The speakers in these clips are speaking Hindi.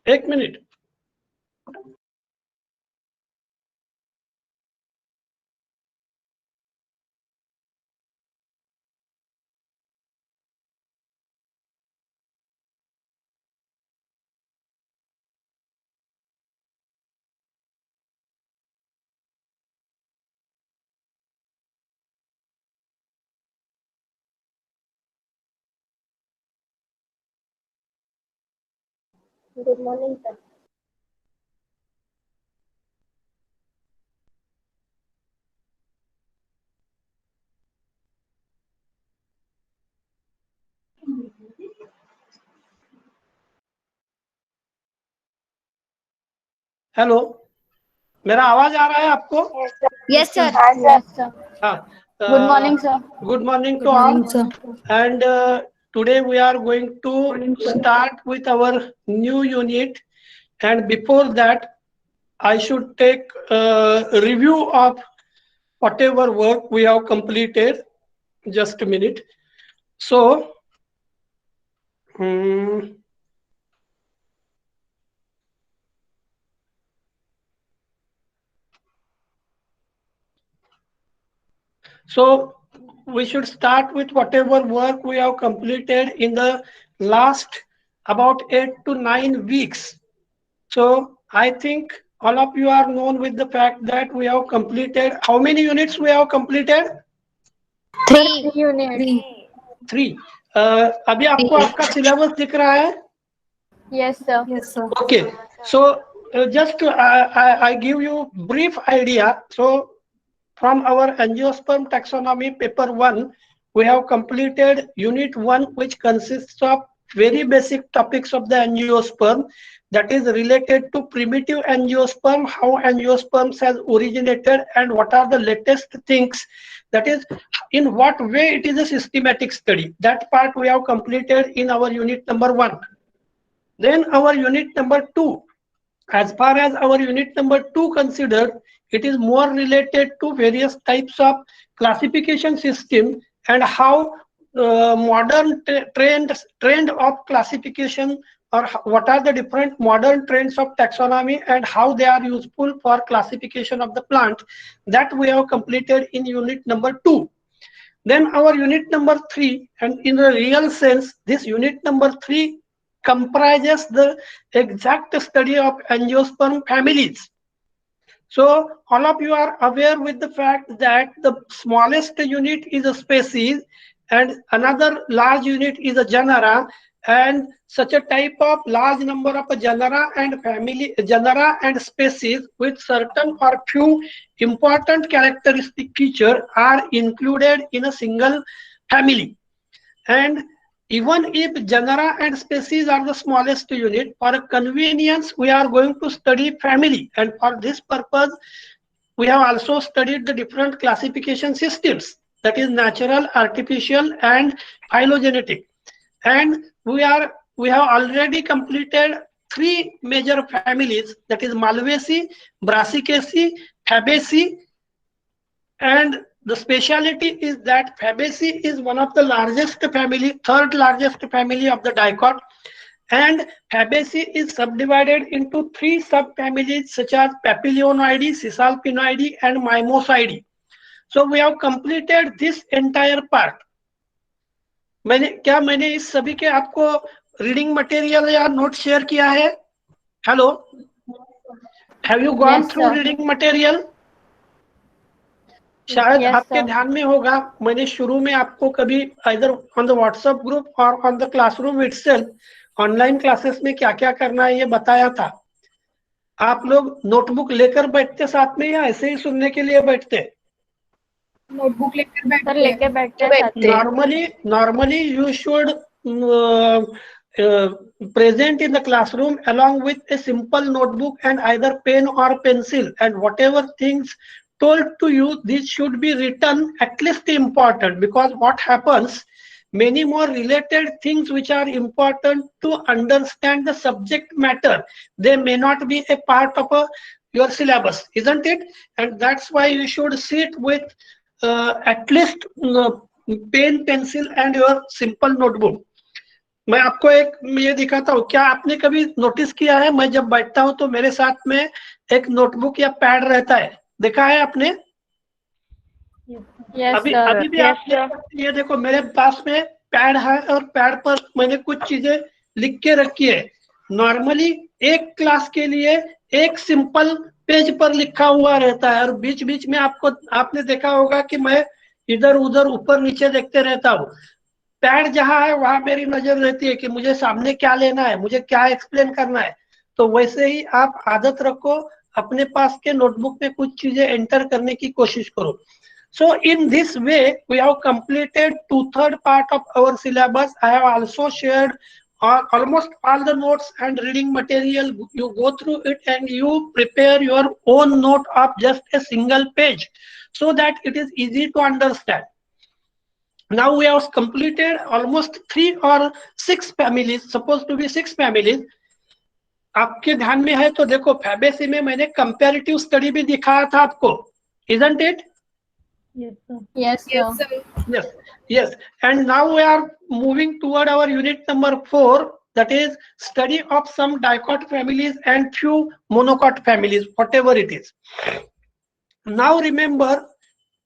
एक minute. Good morning sir. Hello, मेरा आवाज आ रहा है आपको? Yes sir. हाँ। Good morning sir. Good morning good to all, morning sir. and today we are going to start with our new unit, and before that I should take a review of whatever work we have completed. Just a minute. So so we should start with whatever work we have completed in the last about 8 to 9 weeks. So I think all of you are known with the fact that we have completed, how many units we have completed? 3 unit. 3. अभी आपको आपका सिलेबस दिख रहा है? Yes sir. Yes sir. Okay, so just I give you brief idea. So from our angiosperm taxonomy paper 1, we have completed unit 1, which consists of very basic topics of the angiosperm, that is related to primitive angiosperm, how angiosperms has originated and what are the latest things, that is in what way it is a systematic study. That part we have completed in our unit number 1. Then our unit number 2, as far as our unit number 2 considered, it is more related to various types of classification system and how modern trend of classification, or what are the different modern trends of taxonomy and how they are useful for classification of the plant, that we have completed in unit number 2. Then our unit number 3, and in the real sense, this unit number 3 comprises the exact study of angiosperm families. So all of you are aware with the fact that the smallest unit is a species and another large unit is a genera, and such a type of large number of genera and genera and species with certain or few important characteristic features are included in a single family. And even if genera and species are the smallest unit, for convenience we are going to study family, and for this purpose we have also studied the different classification systems, that is natural, artificial and phylogenetic. And we have already completed 3 major families, that is Malvaceae, Brassicaceae, Fabaceae, and the speciality is that Fabaceae is one of the largest family, third largest family of the dicot, and Fabaceae is subdivided into 3 subfamilies such as Papilionoideae, Cisalpinoideae and Mimosaideae. So we have completed this entire part. मैंने इस सभी के आपको रीडिंग मटेरियल या नोट शेयर किया है? Hello, have you gone through reading material? शायद आपके ध्यान में होगा, मैंने शुरू में आपको कभी either on the WhatsApp group or on the classroom itself online classes में क्या क्या करना है ये बताया था। आप लोग नोटबुक लेकर बैठते साथ में या ऐसे ही सुनने के लिए बैठते? नोटबुक लेकर बैठते। Normally you should present in the classroom along with a simple notebook and either pen or pencil, and whatever things told to you, this should be written at least important, because what happens, many more related things which are important to understand the subject matter, they may not be a part of your syllabus, isn't it? And that's why you should sit with at least pen, pencil and your simple notebook. मैं आपको एक ये दिखाता हूँ। क्या आपने कभी नोटिस किया है, मैं जब बैठता हूँ तो मेरे साथ में एक नोटबुक या पैड रहता है, देखा है आपने? Yes, अभी sir. अभी भी आप देख सकते हैं, ये देखो मेरे पास में पैड है और पैड पर मैंने कुछ चीजें लिख के रखी है। नॉर्मली एक क्लास के लिए एक सिंपल पेज पर लिखा हुआ रहता है, और बीच बीच में आपने देखा होगा कि मैं इधर उधर ऊपर नीचे देखते रहता हूँ। पैड जहां है वहां मेरी नजर रहती है कि मुझे सामने क्या लेना है, मुझे क्या एक्सप्लेन करना है। तो वैसे ही आप आदत रखो, अपने पास के नोटबुक में कुछ चीजें एंटर करने की कोशिश करो। So in this way, we have completed 2/3 part of our syllabus. I have also shared almost all the notes and reading material. You go through it and you prepare your own note of just a single page so that it is easy to understand. Now we have completed almost 3 or 6 families, supposed to be 6 families. आपके ध्यान में है तो देखो, फैबेसी में मैंने कंपैरेटिव स्टडी भी दिखाया था आपको, isn't it? Yes, sir. Yes, yes. And now we are moving toward our unit number 4, that is study of some dicot families and few monocot families, whatever it is. Now remember,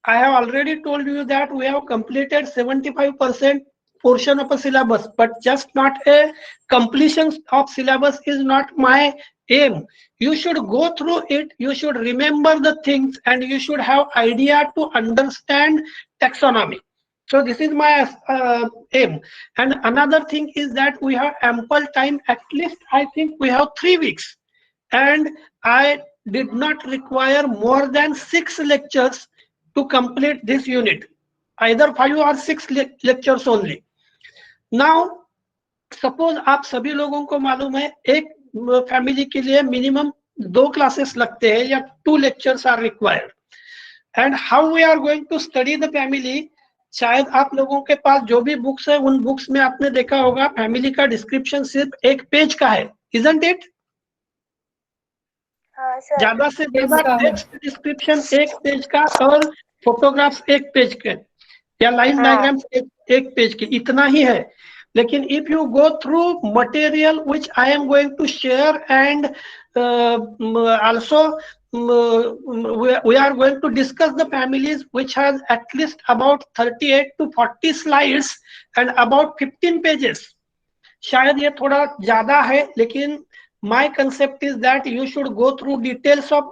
I have already told you that we have completed 75% portion of a syllabus, but just not a completion of syllabus is not my aim. You should go through it, you should remember the things, and you should have idea to understand taxonomy. So this is my aim. And another thing is that we have ample time, at least I think we have 3 weeks. And I did not require more than 6 lectures to complete this unit, either 5 or 6 lectures only. Now suppose आप सभी लोगों को मालूम है एक फैमिली के लिए मिनिमम 2 क्लासेस लगते हैं या 2 lectures are required. And how we are going to study the family, शायद आप लोगों के पास जो भी बुक्स है उन बुक्स में आपने देखा होगा फैमिली का डिस्क्रिप्शन सिर्फ एक पेज का है, isn't it? ज्यादा से ज्यादा टेक्स्ट डिस्क्रिप्शन एक पेज का और फोटोग्राफ्स एक पेज के या लाइन डायग्राम्स एक पेज के, इतना ही है. लेकिन if you go through material which I am going to share and also we are going to discuss the families which has at least about 38 to 40 slides and about 15 pages. शायद ये थोड़ा ज्यादा है, लेकिन my concept is that you should go through details of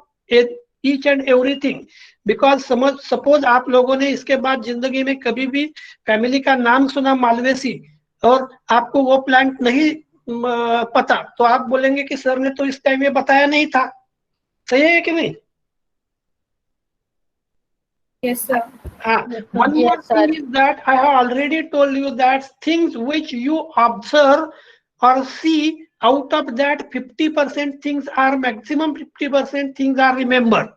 each and everything, because suppose आप लोगों ने इसके बाद जिंदगी में कभी भी फैमिली का नाम सुना मालवेसी और आपको वो प्लांट नहीं पता, तो आप बोलेंगे कि सर ने तो इस टाइम ये बताया नहीं था. सही है कि नहीं? Yes, sir. One more thing is that I have already told you that things which you observe or see, out of that 50% things are maximum 50% things are remembered.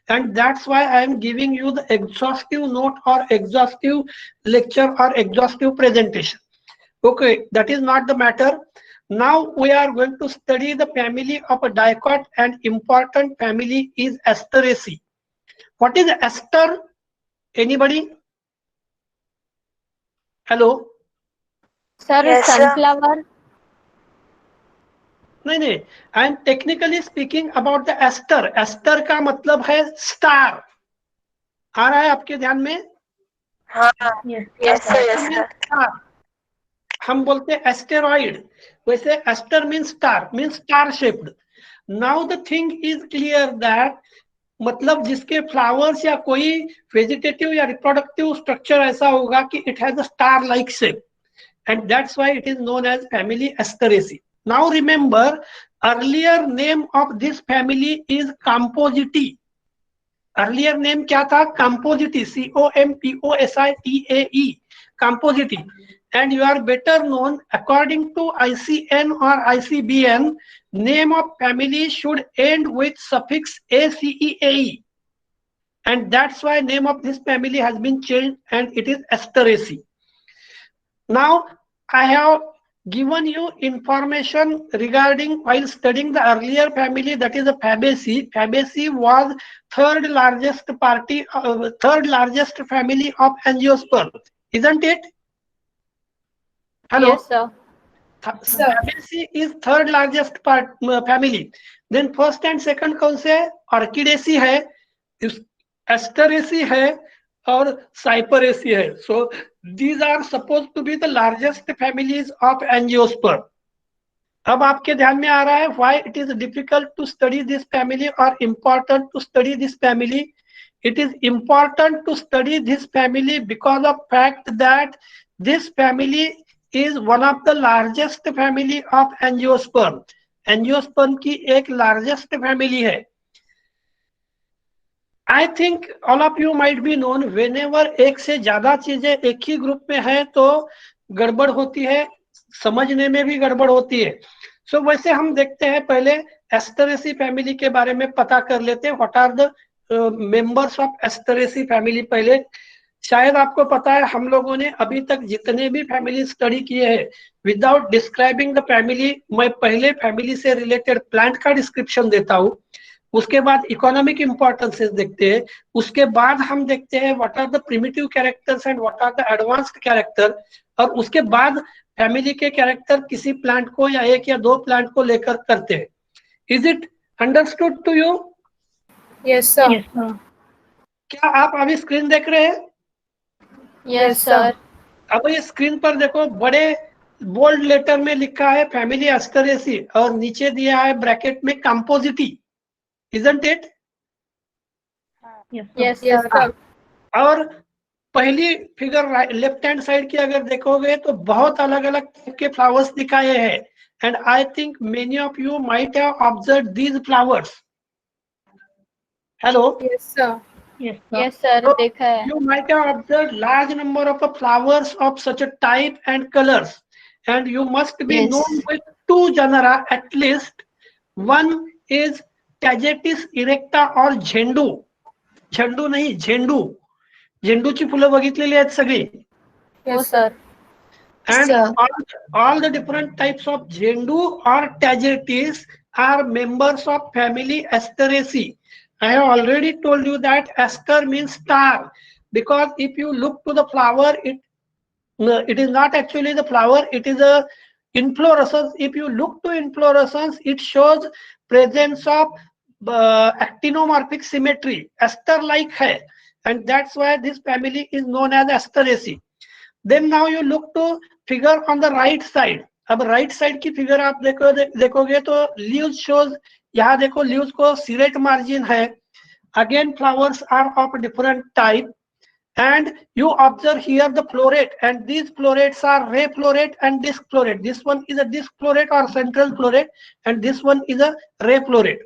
And that's why I am giving you the exhaustive note or exhaustive lecture or exhaustive presentation. Okay, that is not the matter. Now we are going to study the family of a dicot, and important family is Asteraceae. What is aster? Anybody? Hello? Sir, sunflower. नहीं, I am technically speaking about the aster. Aster का मतलब है star. आ रहा है आपके ध्यान में? हाँ. Yes, sir. हम बोलते हैं asteroid. वैसे aster means star shaped. Now the thing is clear that मतलब जिसके फ्लावर्स या कोई वेजिटेटिव या रिप्रोडक्टिव स्ट्रक्चर ऐसा होगा कि it has a star like shape, and that's why it is known as family Asteraceae. Now remember, earlier name of this family is Compositae. Earlier name क्या था? Compositae, COMPOSITAE, Compositae. And you are better known according to ICN or ICBN, name of family should end with suffix ACEAE, and that's why name of this family has been changed and it is Asteraceae. Now I have given you information regarding while studying the earlier family, that is the Fabaceae. Fabaceae was third largest family of angiosperm, isn't it? Hello? Yes, sir. Fabaceae is third largest family. Then first and second कौन से है? Orchidaceae है, Asteraceae है और Cyperaceae है. So these are supposed to be the largest families of angiosperm. अब आपके ध्यान में आ रहा है why it is difficult to study this family or important to study this family. It is important to study this family because of fact that this family is one of the largest family of angiosperm. Angiosperm की एक largest family है. I think all of you might be known, whenever एक से ज्यादा चीजें एक ही ग्रुप में है तो गड़बड़ होती है, समझने में भी गड़बड़ होती है. सो वैसे हम देखते हैं, पहले एस्टरेसी फैमिली के बारे में पता कर लेते हैं. What are the members of Asteraceae family. पहले शायद आपको पता है, हम लोगों ने अभी तक जितने भी फैमिली स्टडी किए हैं, विदाउट डिस्क्राइबिंग द फैमिली, मैं पहले फैमिली से रिलेटेड प्लांट का डिस्क्रिप्शन देता हूँ, उसके बाद इकोनॉमिक इंपॉर्टेंसेस देखते हैं, उसके बाद हम देखते हैं what are the primitive characters and what are the advanced character, और उसके बाद फैमिली के कैरेक्टर किसी प्लांट को या एक या दो प्लांट को लेकर करते हैं. Is it understood to you? Yes sir. क्या आप अभी स्क्रीन देख रहे हैं? Yes sir. अब ये स्क्रीन पर देखो, बड़े बोल्ड लेटर में लिखा है फैमिली एस्टरेसी और नीचे दिया है ब्रैकेट में Compositae. Isn't it? Yes sir. और पहली फिगर लेफ्ट हैंड साइड की अगर देखोगे तो बहुत अलग अलग टाइप के फ्लावर्स दिखाए हैं. And I think many of you might have observed these flowers. Hello. Yes sir. Yes sir, देखा है. You might have observed large number of flowers of such a type and colors, and you must be Yes. known with two genera at least. One is Tagetes erecta or झेंडू. झेंडू नहीं, झेंडू. झेंडूची फुलं बघितलेली आहेत सगळी. Yes sir. And Sir. all the different types of झेंडू or Tagetes are members of family Asteraceae. I have already told you that aster means star, because if you look to the flower, it is not actually the flower, it is a inflorescence. If you look to inflorescence, it shows presence of actinomorphic symmetry, aster like hai, and that's why this family is known as Asteraceae. Then now you look to figure on the right side. अब राइट साइड की फिगर आप देखोगे तो लीव्स शोज, यहाँ देखो लीव्स को सीरेट मार्जिन है. Again flowers are of different type, and you observe here the floret, and these florets are ray floret and disc floret. This one is a disc floret or central floret, and this one is a ray floret.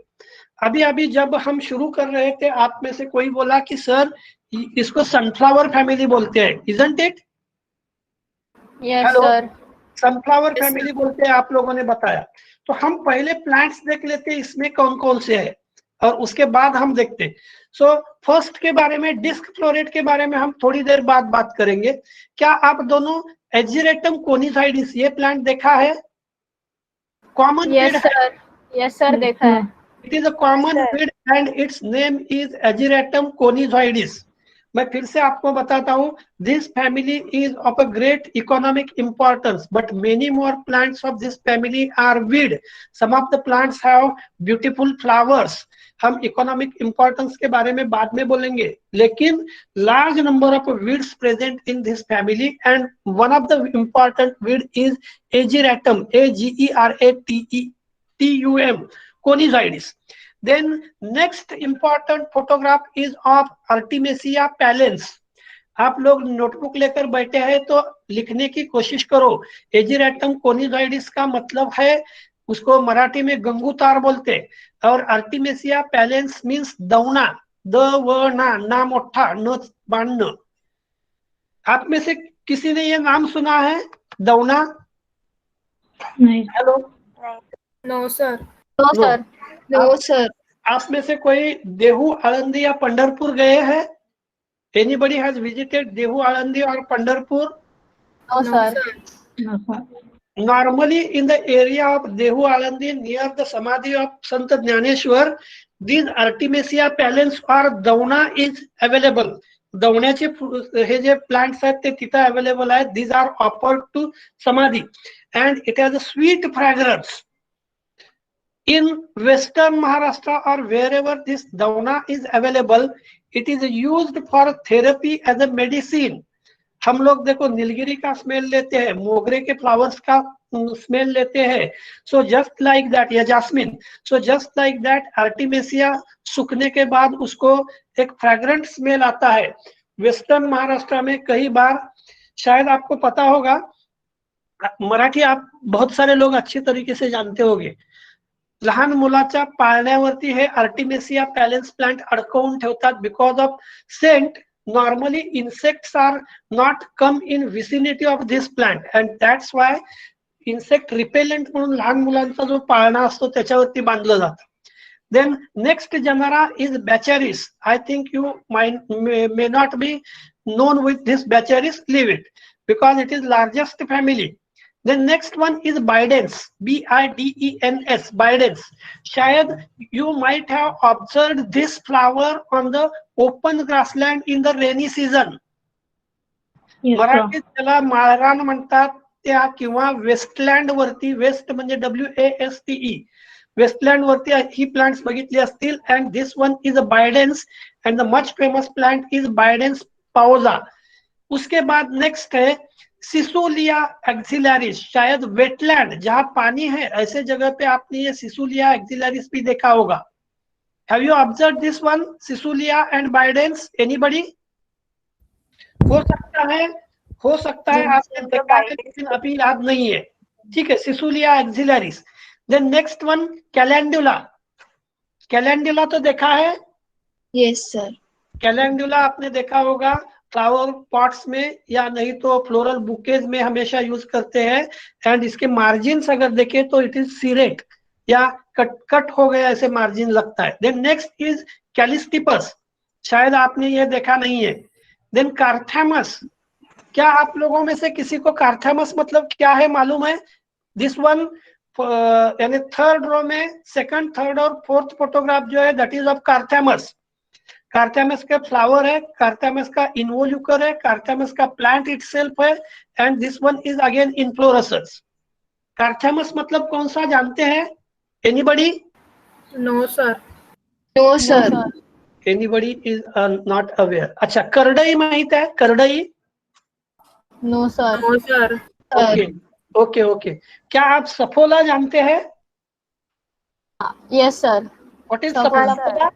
अभी अभी जब हम शुरू कर रहे थे, आप में से कोई बोला कि सर इसको सनफ्लावर फैमिली बोलते हैं. Isn't it? Yes sir. Sunflower family बोलते हैं, आप लोगों ने बताया. तो हम पहले प्लांट्स देख लेते हैं इसमें कौन कौन से है, और उसके बाद हम देखते हैं. सो फर्स्ट के बारे में, डिस्क फ्लोरेट के बारे में हम थोड़ी देर बाद बात करेंगे. क्या आप दोनों एजिरेटम कोनिसाइडिस ये प्लांट देखा है? Common yes sir. Yes sir, देखा है. It is a common weed and its name is ageratum conyzoides. मैं फिर से आपको बताता हूँ, this family is of a great economic importance, but many more plants of this family are weed. Some of the plants have beautiful flowers. हम इकोनॉमिक इंपॉर्टेंस के बारे में बाद में बोलेंगे, लेकिन large number of weeds present in this family, and one of the important weed is ageratum, AGERATETUM कोनिसाइडिस. Then next important photograph is of Artemisia pallens. आप लोग नोटबुक लेकर बैठे हैं तो लिखने की कोशिश करो. एजिरेटम कोनिसाइडिस का मतलब है, उसको मराठी में गंगूतार बोलते हैं, और आर्टिमेसिया पैलेंस मीन्स दौना. ना मोठा, न बांधना. आप में से किसी ने ये नाम सुना है, दौना? नहीं. Hello. No sir. No, sir. No, sir. आप में से कोई देहू, आळंदी या पंढरपुर गए हैं? Anybody has visited Dehu, Alandi or Pandharpur? No sir. Normally in the area of Dehu, Alandi near the Samadhi of Sant Jnaneshwar, these Artemisia pallens or dauna is available. दवण्याचे हे जे प्लांट्स आहेत ते तिथं अवेलेबल आहेत. These are offered to samadhi and it has a sweet fragrance. In Western Maharashtra or wherever this dauna is available, it is used for therapy as a medicine. हम लोग देखो नीलगिरी का स्मेल लेते हैं, मोगरे के फ्लावर्स का स्मेल लेते हैं. सो जस्ट लाइक दैट, या jasmine, so just like that artemisia सूखने के बाद उसको एक फ्रैग्रेंट स्मेल आता है. वेस्टर्न महाराष्ट्र में कई बार, शायद आपको पता होगा, मराठी आप बहुत सारे लोग अच्छी तरीके से जानते होंगे, लहान मुलाच्या पाळण्यावरती हे आर्टिमेसिया पॅलेन्स प्लांट अडकवून ठेवतात because of scent. Normally insects are not come in vicinity of this plant and that's why insect repellent म्हणून लहान मुलांचा जो पाळणा असतो त्याच्यावरती बांधलं जातं. Then next genera is baccharis. I think you may not be known with this Baccharis, leave it because it is largest family. The next one is Bidens, B-I-D-E-N-S, Bidens. शायद you might have observed this flower on the open grassland in the rainy season. मराठीत त्याला माळरान म्हणतात त्या, किंवा वेस्टलँड वरती, वेस्ट म्हणजे WASTE, वेस्टलँड वरती ही प्लांट्स बघितली असतील. And this one is a bidens and the much famous plant is bidens पाओजा. उसके बाद नेक्स्ट है सिसुलिया एक्सिलरिस. शायद वेटलैंड जहां पानी है ऐसे जगह पे आपने ये सिसुलिया एक्सिलरिस भी देखा होगा. Have you observe this one, सिसुलिया एंड बायडेंस? एनीबडी? हो सकता है आपने देखा है लेकिन अभी याद नहीं है. ठीक है, सिसुलिया axillaris. Then next one calendula. Calendula तो देखा है? Yes sir. कैलेंडुला आपने देखा होगा फ्लावर पॉट्स में, या नहीं तो फ्लोरल बुकेज में हमेशा यूज करते हैं. एंड इसके मार्जिन अगर देखें तो इट इज सीरेट या कट हो गया ऐसे मार्जिन लगता है. Then next is callistephus. शायद आपने ये देखा नहीं है. Then carthamus. क्या आप लोगों में से किसी को कार्थेमस मतलब क्या है मालूम है? दिस वन यानी थर्ड रो में सेकंड, थर्ड और फोर्थ फोटोग्राफ जो है that is of carthamus. Carthamus का फ्लावर है, कार्थेमस का इन्वोल्यूकर है, कार्थेमस का प्लांट इटसेल्फ है. And this one is again inflorescence. Carthamus मतलब कौन सा जानते हैं? Anybody? No sir. No sir. Anybody is not aware. अच्छा, करडई माहित आहे? करडई? No sir. No sir. Okay okay okay. क्या आप सफोला जानते हैं? Yes sir. What is Saffola?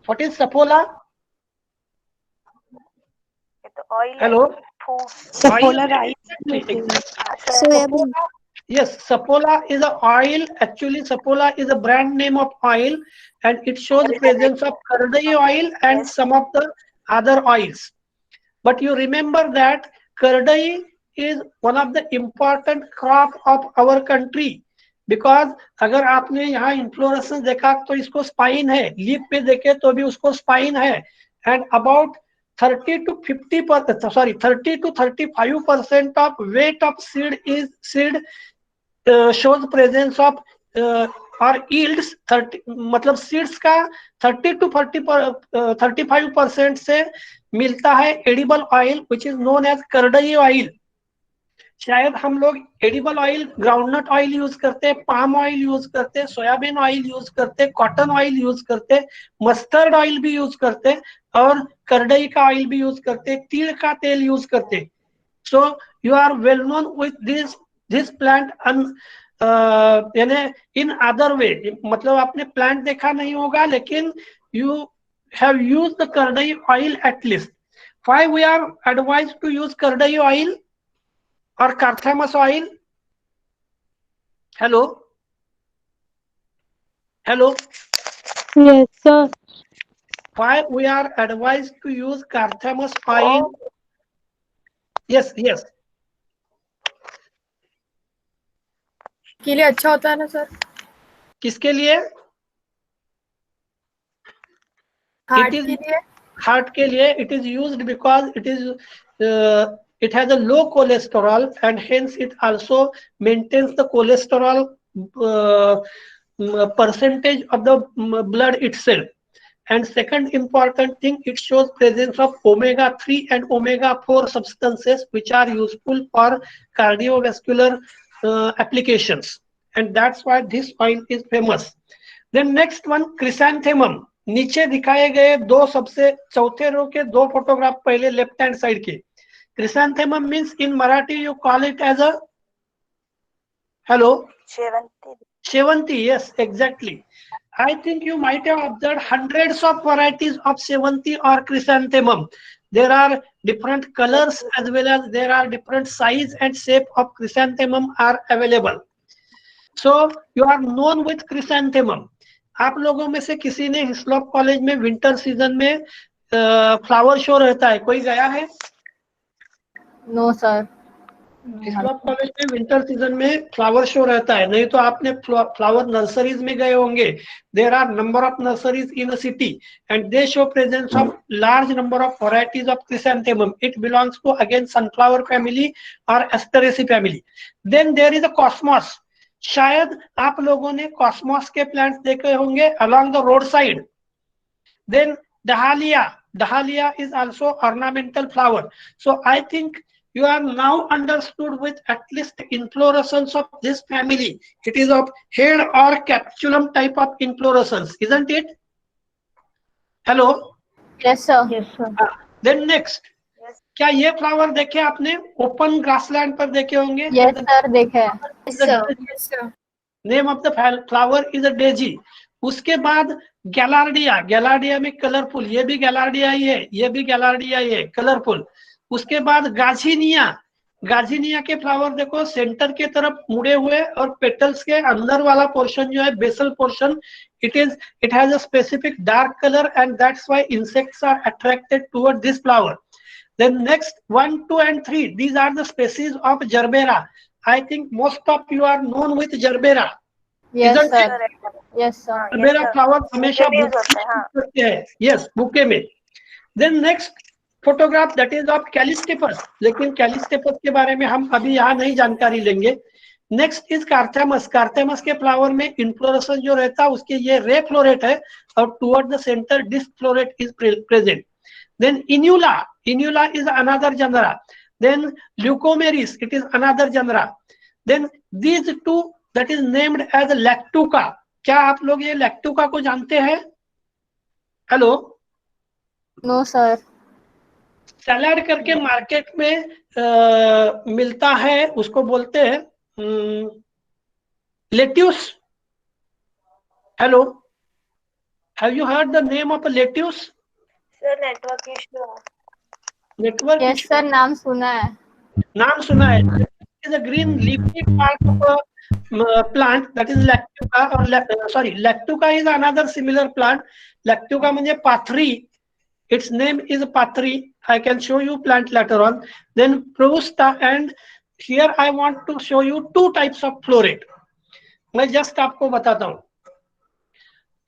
What is sapola? Hello? Sapola rice. Soybean. Yes, sapola is an oil. Actually, sapola is a brand name of oil, and it shows presence of kardai oil and some of the other oils. But you remember that kardai is one of the important crop of our country. Because अगर आपने यहाँ इन्फ्लोरेसेंस देखा तो इसको स्पाइन है, लीफ पे देखे तो भी उसको स्पाइन है. And about 30 to 35% of weight of seed shows presence of और यील्ड्स 30, मतलब सीड्स का 30 to 35% से मिलता है edible oil which is known as kardai oil. शायद हम लोग edible oil groundnut oil use करते, पाम ऑयल यूज करते, सोयाबीन ऑयल यूज करते, कॉटन ऑयल यूज करते, मस्टर्ड ऑयल भी यूज करते और करडई का ऑयल भी यूज करते, तिल का तेल यूज करते. So you are well known with this plant यानी इन अदर वे. मतलब आपने प्लांट देखा नहीं होगा लेकिन you have use the kardai oil at least. Why we are advise to use kardai oil or Carthamus oil? Hello? Yes sir. Why we are advised to use Carthamus oil? Yes. के लिए अच्छा होता है ना सर? किसके लिए? हार्ट के लिए. हार्ट के लिए it is used because it has a low cholesterol and hence it also maintains the cholesterol percentage of the blood itself. And second important thing, it shows presence of omega-3 and omega-4 substances which are useful for cardiovascular applications. And that's why this oil is famous. Then next one, chrysanthemum. नीचे दिखाए गए दो सबसे चौथे रो के दो फोटोग्राफ पहले लेफ्ट हैंड साइड के. Chrysanthemum means in Marathi you call it as a hello Shevanti. Yes, exactly. I think you might have observed hundreds of varieties of Shevanti or chrysanthemum. There are different colors as well as there are different size and shape of chrysanthemum are available. So you are known with chrysanthemum. आप लोगों में से किसी ने हिस्लॉप कॉलेज में विंटर सीजन में फ्लावर शो रहता है, कोई गया है? No sir. हिस्लॉप कॉलेज में विंटर सीजन में फ्लावर शो रहता है, नहीं तो आपने फ्लावर नर्सरीज में गए होंगे. There are number of nurseries in a city and they show presence of large number of varieties of chrysanthemum. It belongs to again sunflower family और asteraceae family. Then there is a cosmos. शायद आप लोगों ने कॉस्मोस के प्लांट्स देखे होंगे along the roadside. Then Dahlia is also ornamental flower. So I think you are now understood with at least inflorescence of this family. It is of head or capsulum type of inflorescence, isn't it? Hello? Yes sir. Yes sir. Then next, क्या ये फ्लावर देखे आपने? ओपन ग्रासलैंड पर देखे होंगे. Yes sir, देखे हैं. Yes, sir. Name of the flower is a Daisy. उसके बाद गैलार्डिया में कलरफुल, ये भी गैलार्डिया ही है, ये भी गैलार्डिया ही है, कलरफुल. उसके बाद गाजीनिया के फ्लावर देखो सेंटर के तरफ मुड़े हुए और पेटल्स के अंदर वाला पोर्शन जो है basal portion, it has a specific dark color and that's why insects are attracted toward this flower. Then next 1, 2 and 3, these are the species of Gerbera. I think most of you are known with Gerbera. Yes Isn't sir. it? Yes sir. Gerbera flower हमेशा बुके है. Yes, बुके में. Then next photograph that is of Callisteppus. लेकिन Callisteppus के बारे में हम अभी यहाँ नहीं जानकारी लेंगे. Next is Carthamus. Carthamus के फ्लावर में इन्फ्लोरेसेंस जो रहता है उसके ये रे फ्लोरेट है और toward the center disc floret is present. Then Inula is another genera. Then Leucomeris, it is another genera. Then these two that is named as Lactuca. क्या आप लोग ये Lactuca को जानते हैं? हेलो? No sir. सैलाड करके मार्केट में मिलता है, उसको बोलते हैं lettuce. Hello, have you heard the name of lettuce? Sir network issue. Network Yes sir, नाम सुना है. नाम सुना है. It is a green leafy part of a plant that is Lactuca or Lactuca is another similar plant. Lactuca म्हणजे पाथरी. Its name is Patri. I can show you plant later on. Then Probusta, and here I want to show you two types of floret. मैं just आपको बताता हूँ.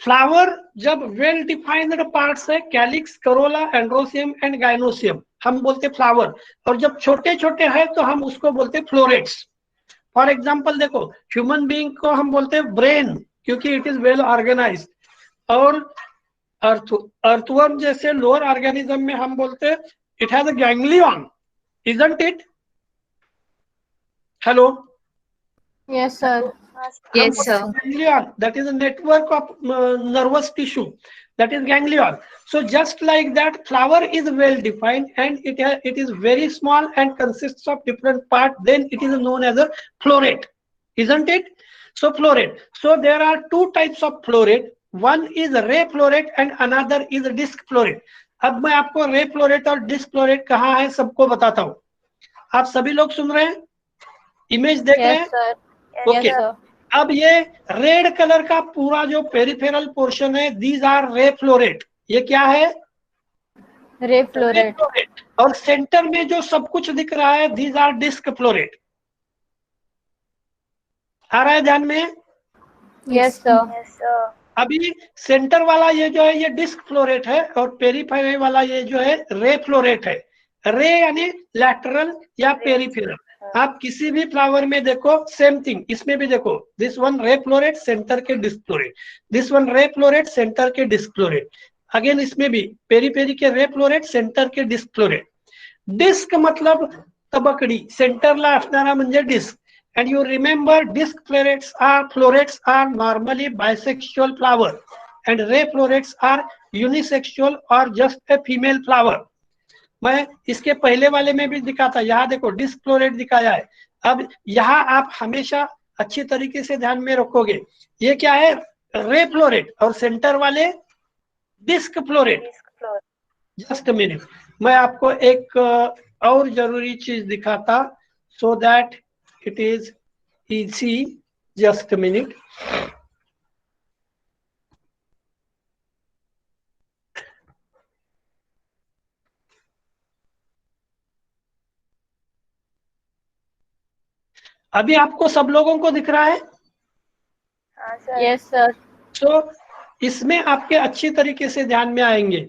फ्लावर जब वेल डिफाइंड पार्ट्स है, calyx, Corolla, androecium and gynoecium, हम बोलते फ्लावर. और जब छोटे छोटे है तो हम उसको बोलते फ्लोरेट्स. फॉर एग्जाम्पल देखो, ह्यूमन बीइंग को हम बोलते ब्रेन क्योंकि इट इज वेल ऑर्गेनाइज्ड. और अर्थवर्म जैसे लोअर ऑर्गेनिज्म में हम बोलते it has a ganglion, isn't it? Hello? Yes sir. Yes, sir. Ganglion, that is a network of nervous tissue, that is ganglion. So just like that, flower is well defined and it is very small and consists of different parts. Then it is known as a floret, isn't it? So floret. So there are two types of floret. One is ray floret and another is disc floret. अब मैं आपको रे फ्लोरेट और डिस्क फ्लोरेट कहाँ है सबको बताता हूँ. आप सभी लोग सुन रहे हैं? इमेज देख रहे हैं? Yes sir. Okay. Yes sir. अब ये रेड कलर का पूरा जो पेरिफेरल पोर्शन है, दीज आर रे फ्लोरेट. ये क्या है? Ray floret. और सेंटर में जो सब कुछ दिख रहा है, दीज आर डिस्क फ्लोरेट. आ रहा है ध्यान में? Yes sir. Yes sir. अभी सेंटर वाला ये जो है ये डिस्क फ्लोरेट है और पेरिफेरल वाला ये जो है रे फ्लोरेट है. रे यानी लैटरल या पेरिफेरल. आप किसी भी फ्लावर में देखो सेम थिंग, इसमें भी देखो, this one ray floret, centre के disc floret, this one ray floret, centre के डिस्क फ्लोरेट. अगेन इसमें भी पेरी पेरी के रे फ्लोरेट, सेंटर के डिस्क फ्लोरेट. डिस्क मतलब तबकडी, सेंटरला असणारा म्हणजे disc. And you remember disc florets are normally bisexual flower and ray florets are unisexual or just a female flower. मैं इसके पहले वाले में भी दिखाता, यहाँ देखो डिस्क फ्लोरेट दिखाया है. अब यहाँ आप हमेशा अच्छी तरीके से ध्यान में रखोगे, ये क्या है, रे फ्लोरेट, और सेंटर वाले डिस्क फ्लोरेट. जस्ट मिनट, मैं आपको एक और जरूरी चीज दिखाता, so that it is easy. Just a minute. अभी आपको सब लोगों को दिख रहा है? हाँ सर. Yes sir. तो इसमें आपके अच्छी तरीके से ध्यान में आएंगे.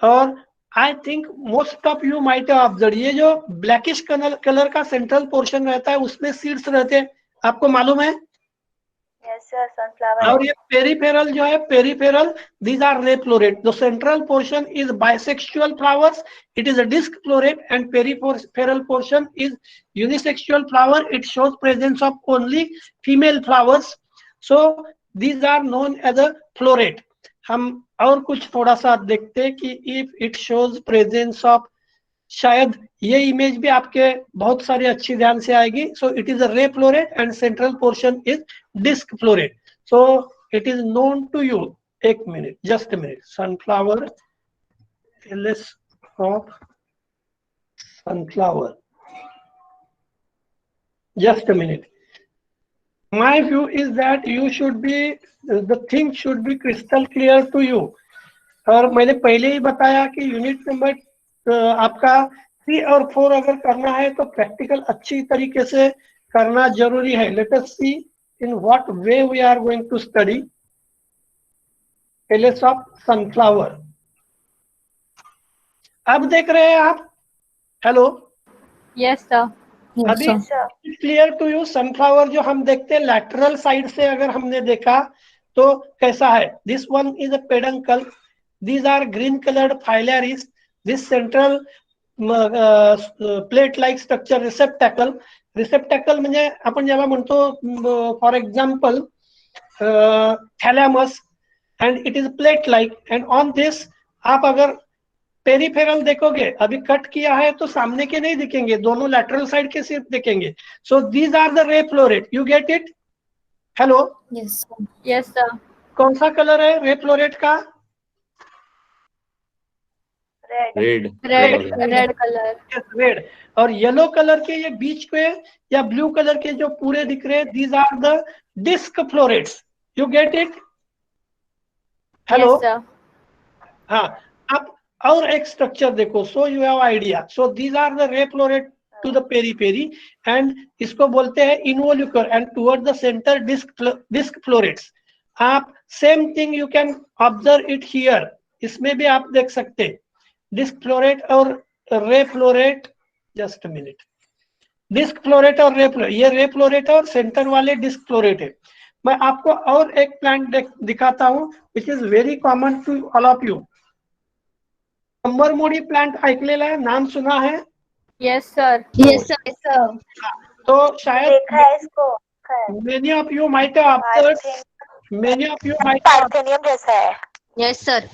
और I think most of you might observe, ये जो ब्लैकिश कलर का सेंट्रल पोर्शन रहता है उसमें सीड्स रहते हैं, आपको मालूम है? Yes sir, sunflower. और ये पेरिफेरल जो है, peripheral, these are ray floret. The central portion is bisexual flowers. It is a disc floret, and peripheral portion is unisexual flower. It shows presence of only female flowers. So these are known as a floret. हम और कुछ थोड़ा सा देखते हैं कि if it shows presence of, शायद ये इमेज भी आपके बहुत सारी अच्छी ध्यान से आएगी. सो it is a ray floret and central portion is disc floret. So it is known to you. एक मिनट, जस्ट मिनट. सनफ्लावर, एलिस of sunflower, just minute. My view is that you should be, the thing should be crystal clear to you. और मैंने पहले ही बताया कि यूनिट नंबर आपका 3 और 4 अगर करना है तो प्रैक्टिकल अच्छी तरीके से करना जरूरी है. Let us see in what way we are going to study LS of sunflower. अब देख रहे हैं आप? हेलो. Yes sir. अभी क्लियर टू यू? सनफ्लावर जो हम देखते हैं लैटरल साइड से अगर हमने देखा तो कैसा है? This one is a peduncle. These are green coloured phyllaries. This central plate like structure receptacle. Receptacle म्हणजे आपण जेव्हा म्हणतो for example thalamus, and it is plate like, and on this आप अगर पेरिफेरल देखोगे, अभी कट किया है तो सामने के नहीं दिखेंगे, दोनों लैटरल साइड के सिर्फ दिखेंगे. So these are the ray floret. You get it? Hello. Yes sir. कौन सा कलर है रे फ्लोरेट का? रेड. Red colour. रेड. और येलो कलर के ये बीच पे या ब्लू कलर के जो पूरे दिख रहे हैं, these are the disc florets. You get it? Hello. हाँ, आप और एक स्ट्रक्चर देखो, so you have idea. So these are the ray floret to the peri, and इसको बोलते हैं involucre, and toward the centre disc florets. आप same thing you can observe it here. इसमें भी आप देख सकते हैं डिस्क फ्लोरेट और ray floret. Just minute. Disc floret और रे फ्लोरेट, ये रे फ्लोरेट और सेंटर वाले डिस्क फ्लोरेट है. मैं आपको और एक प्लांट दिखाता हूँ which is very common to all of you. कंबरमोडी प्लांट ऐकलेला है, नाम सुना है? Yes sir. तो शायद देखा है इसको. Many of you might have observed, many of you might parthenium जैसा है. Yes sir.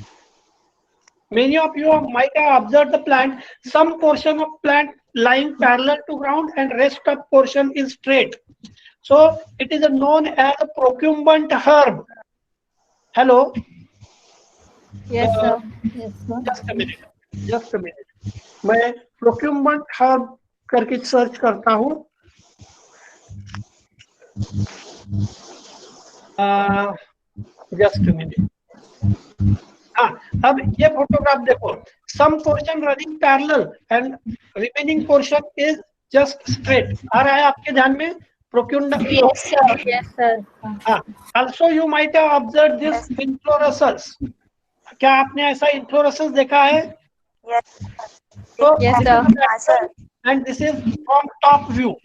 Many of you might have observed the plant. Some portion of plant lying parallel to ground and rest of portion is straight. So it is known as a procumbent herb. Hello. Yes sir. Just a minute. Just a minute. मैं procumbent herb करके सर्च करता हूँ. Just a minute. हाँ, अब ये फोटोग्राफ देखो. Some portion running parallel and remaining portion is just straight. आ रहा है आपके ध्यान में? प्रोक्यूंडम. Yes sir. हाँ. Also you might have observed this inflorescence. क्या आपने ऐसा इन्फ्लोरेसेंस देखा है? Yes. Yes sir. And this is from top view.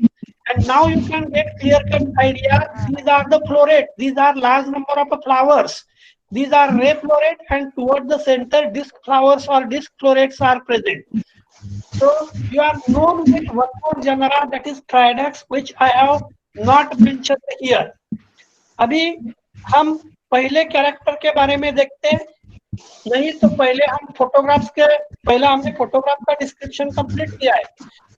And now you can get clear cut idea. These are the floret. These are large number of flowers. These are ray florets, and toward the center, disc flowers or disc florets are present. So you are known with one more genera, that is Tridents, which I have not mentioned here. अभी हम पहले कैरेक्टर के बारे में देखते हैं, नहीं तो पहले हम फोटोग्राफ्स के, पहले हमने फोटोग्राफ का डिस्क्रिप्शन कंप्लीट किया है,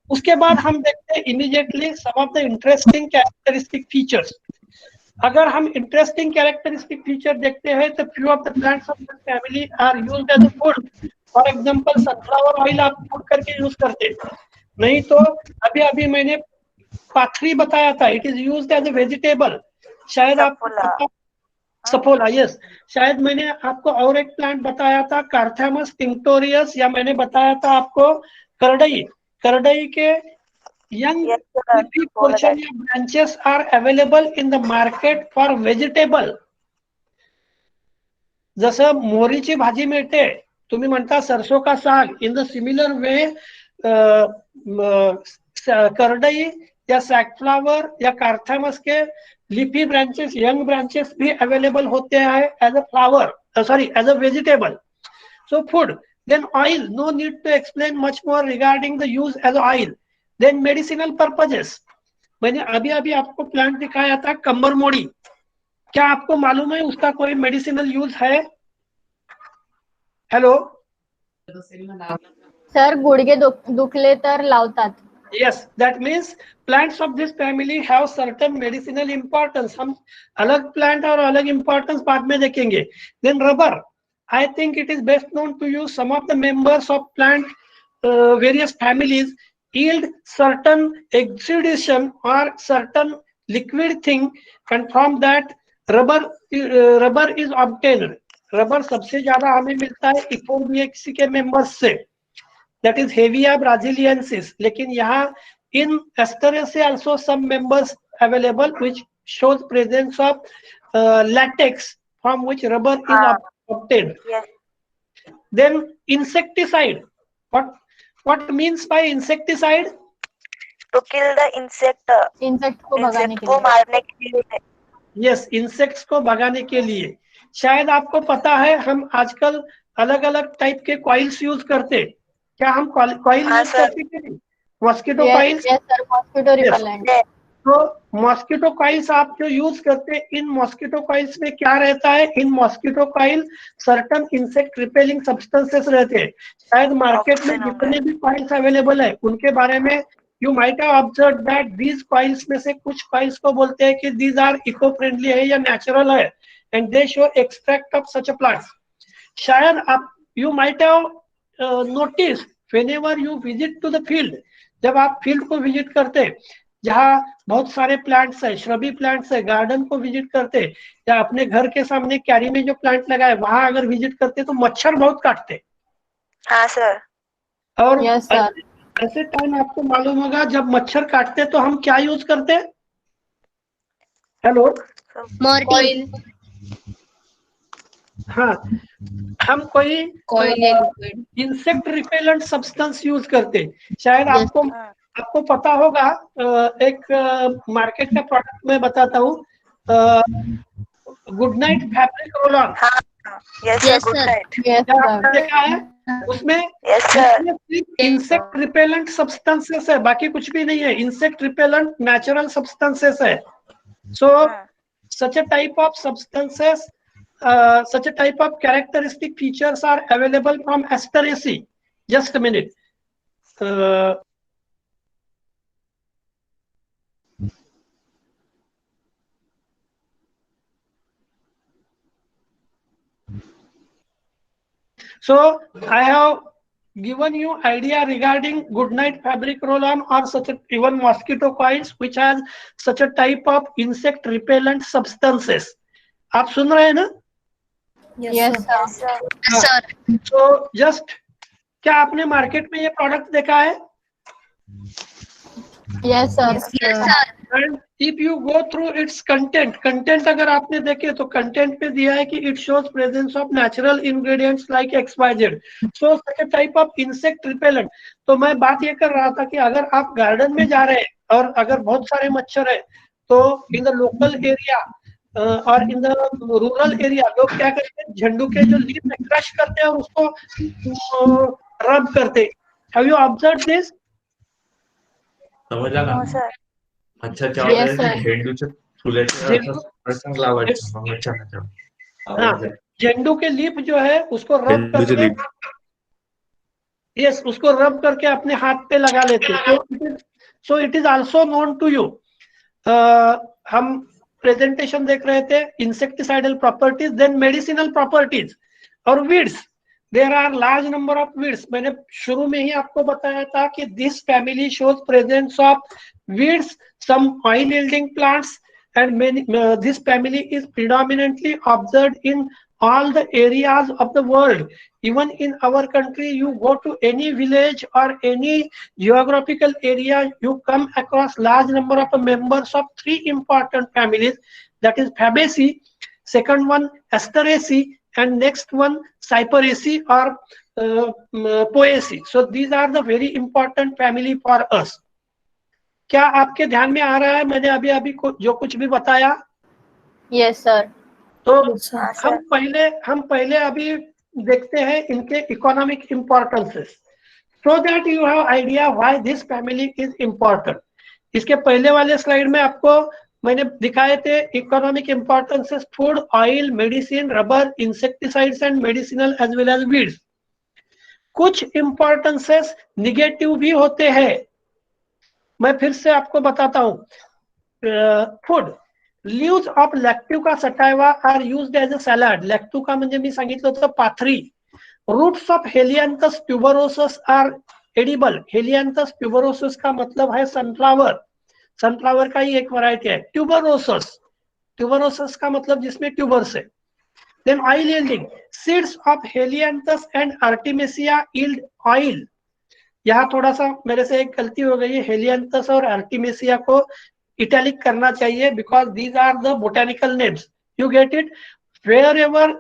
उसके बाद हम देखते हैं immediately some of the interesting characteristic features. अगर हम इंटरेस्टिंग कैरेक्टरिस्टिक फीचर देखते हैं तो few of the plants of the family are used as a food. For example sunflower oil आप फूड करके यूज करते हैं, नहीं तो अभी अभी मैंने पाथरी बताया था, it is used as a vegetable. शायद आप सपोला, यस, शायद मैंने आपको और एक प्लांट बताया था कार्थेमस टिंक्टोरियस, या मैंने बताया था आपको करडई. करडई के young portion या branches are available in the market for vegetable. जसं मोहरीची भाजी मिळते, तुम्ही म्हणता सरसों का साग, इन द सिमिलर वे करडई या सैकफ्लावर या कार्थेमस के लीफी ब्रांचेस, यंग ब्रांचेस भी अवेलेबल होते हैं as a flower, sorry as a vegetable. So food. Then oil, no need to explain much more regarding the use as oil. Then medicinal purposes, मैंने अभी अभी आपको प्लांट दिखाया था कंबर मोड़ी, क्या आपको मालूम है उसका कोई मेडिसिनल यूज है? हेलो सर, गुडघे दुखले तर लावतात. Yes, that means plants of this family have certain medicinal importance. हम अलग plant और अलग importance बाद में देखेंगे. Then rubber, I think it is best known to you, some of the members of plant various families yield certain exudation or certain liquid thing, and from that rubber is obtained. Rubber सबसे ज्यादा हमें मिलता है इफोर्बिएसी के मेंबर्स से, that is Hevia brasiliensis. लेकिन यहाँ in Asteraceae also some members available which shows presence of latex from which rubber is obtained. Yes. Then insecticide. What means by insecticide? To kill the insect. Insect को भगाने Insect के को लिए. मारने के लिए. Yes, insects को भगाने के लिए. शायद आपको पता है हम आजकल अलग अलग टाइप के कॉइल्स यूज करते हैं. क्या हम कॉइल यूज करते हैं? Mosquito coils. Yes sir, mosquito repellent. तो मॉस्किटो कॉइल्स आप जो यूज करते हैं, इन मॉस्किटो कॉइल्स में क्या रहता है? In mosquito coil certain insect repelling substances रहते हैं. शायद मार्केट में जितने भी कॉइल्स अवेलेबल है उनके बारे में you might have observe that these coils में से कुछ कॉइल्स को बोलते हैं कि दीज आर इको फ्रेंडली है या नेचुरल है, and they show extract of such a plants. शायद आप you might have notice whenever you visit to the field, जब आप फील्ड को विजिट करते, जहाँ बहुत सारे प्लांट्स है, श्रबी प्लांट्स है, गार्डन को विजिट करते, या अपने घर के सामने क्यारी में जो प्लांट लगा है वहां अगर विजिट करते तो मच्छर बहुत काटते. हाँ सर. और यस सर. ऐसे टाइम आपको मालूम होगा जब मच्छर काटते तो हम क्या यूज करते? Hello, Morton. हाँ, हम कोई इंसेक्ट रिपेलेंट सब्सटेंस यूज करते. शायद आपको पता होगा, एक मार्केट का प्रोडक्ट मैं बताता हूँ, good night fabric roll on. Yes Yes, good sir. Night. Yes क्या आपने सर. देखा है? उसमें yes sir. Insect repellent substances है, बाकी कुछ भी नहीं है. इंसेक्ट रिपेलेंट नेचुरल सब्सटेंसेस है. सो such a type of substances, such a type of characteristic features are available from Asteraceae. Just a minute. So I have given you idea regarding goodnight fabric roll-on or such a, even mosquito coils which has such a type of insect repellent substances. आप सुन रहे हैं ना? Yes sir. Sir. So just, क्या आपने मार्केट में ये प्रोडक्ट देखा है? Yes sir. Yes sir. And if you go through its content अगर आपने देखे तो कंटेंट पे दिया है कि it shows presence of natural ingredients like XYZ. So such a type of insect repellent. तो मैं बात ये कर रहा था कि अगर आप गार्डन में जा रहे हैं और अगर बहुत सारे मच्छर है तो in the local area और इन द रूरल एरिया लोग क्या करते हैं, झंडू के जो लीफ है क्रश करते हैं और उसको रब करते हैं. Have you observe this? समजला ना? No, sir. अच्छा क्या होता Yes, है sir. की झेंडूच्या फुलाचे असं प्रसंग लावायचे मग अच्छा हाँ, झंडू के लीफ जो है उसको रब झेंडूचे करके, लीफ यस, उसको रब करके अपने हाथ पे लगा लेते हैं. So it is also known to you. हम प्रेजेंटेशन देख रहे थे, insecticidal properties, then medicinal properties और weeds. There are large number of weeds. मैंने शुरू में ही आपको बताया था कि this family shows presence of weeds, some oil yielding plants, and this family is predominantly observed in all the areas of the world. Even in our country, you go to any village or any geographical area, you come across large number of members of three important families, that is Fabaceae, second one Asteraceae, and next one Cyperaceae or Poaceae. So these are the very important family for us. क्या आपके ध्यान में आ रहा है मैंने अभी अभी जो कुछ भी बताया? Yes, sir. तो हाँ, हम पहले अभी देखते हैं इनके economic importances, so that you have idea why this family is important. इसके पहले वाले स्लाइड में आपको मैंने दिखाए थे economic importances: food, oil, medicine, rubber, insecticides and medicinal as well as weeds. कुछ इम्पोर्टेंसेस निगेटिव भी होते हैं. मैं फिर से आपको बताता हूं. फूड, लीव्स ऑफ लॅक्टिव का सटायवा are used as a salad. लॅक्टिव का म्हणजे मी सांगितलं होतं पाथरी. रूट्स ऑफ हेलियांथस ट्यूबरोसस आर एडिबल. हेलियांथस ट्यूबरोसस का मतलब है सनफ्लावर. सनफ्लावर का ही एक वैरायटी है. ट्यूबरोसस, ट्यूबरोसस का मतलब जिसमें ट्यूबर्स है. Then oil yielding, seeds of हेलियांथस एंड आर्टिमेसिया यील्ड ऑयल. यहाँ थोड़ा सा मेरे से एक गलती हो गई है, हेलियांथस और आर्टिमेसिया को इटैलिक करना चाहिए because these are the botanical names. You get it? Wherever